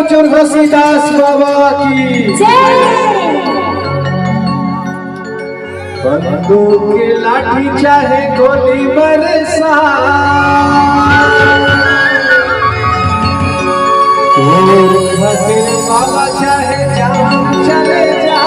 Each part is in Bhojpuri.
बुजुर्ग घसीदास बाबा की बंदूक की लाठी चाहे गोली बरसा बाबा चाहे जान चले जा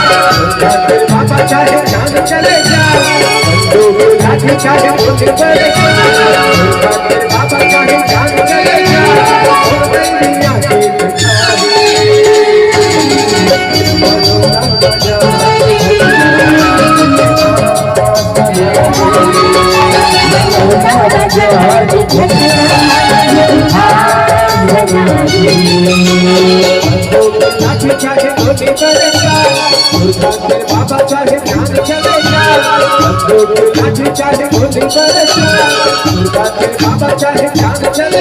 बाबा चाहे जान चले जा लाठी चाहे गोली बरसा बाबा चाहे जान चले जा लाठी चाहे गोली बरसा बाबा चाहे जान चले जा लाठी चाहे गोली बरसा बाबा चाहे जान चले जा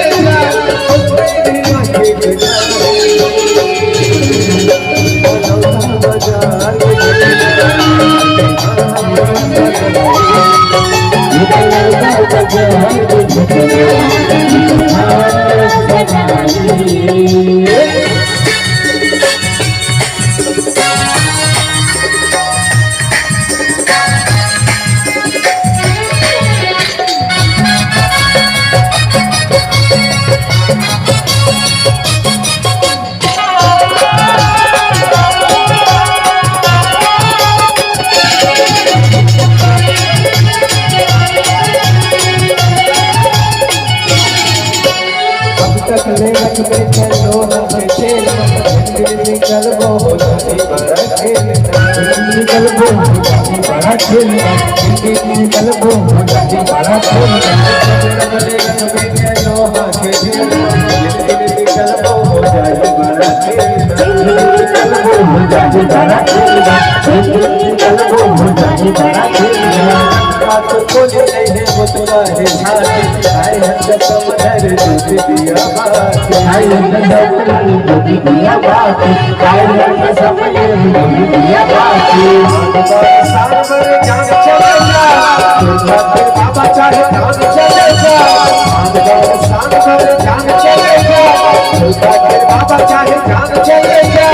बाबा चाहे जान चले जा जान चले जा बाबा चाहे जान चले जा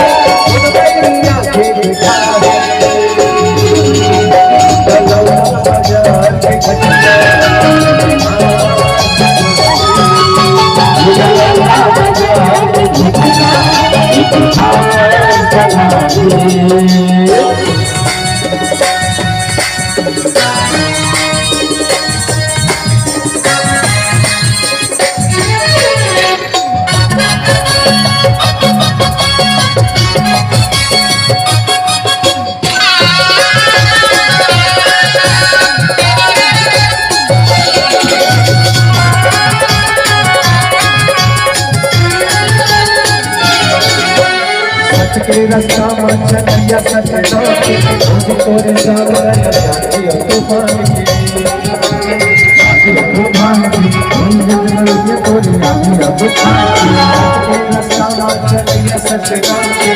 रास्ता चलिया सजना तोरे सामने तूफान चलिया सजना तोरे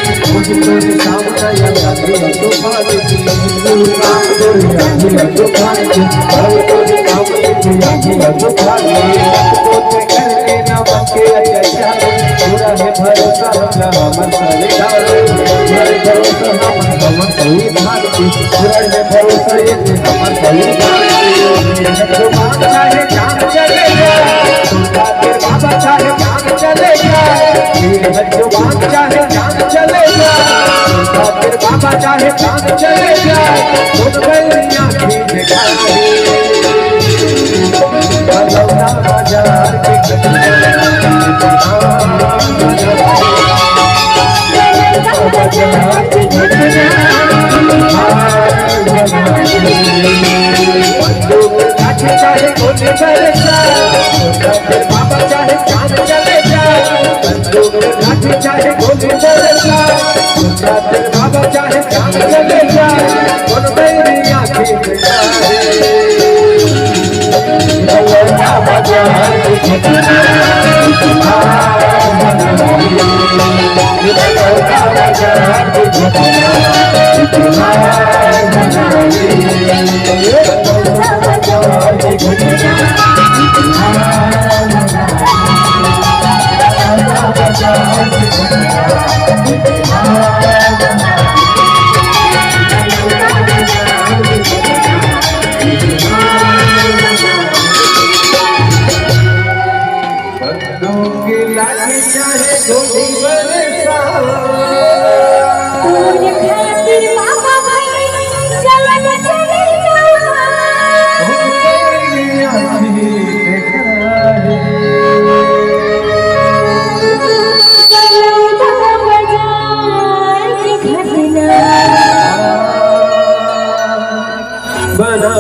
बाबा चाहे जान चले जाए उन मेरी आँखें दिखाए बलौना बाजार के चाहे गोली करे बाबा चाहे जान चले जाए लाठी चाहे गोली करे बाबा चाहे जान चले जाए उन मेरी आँखें दिखाए बलौना बाजार बना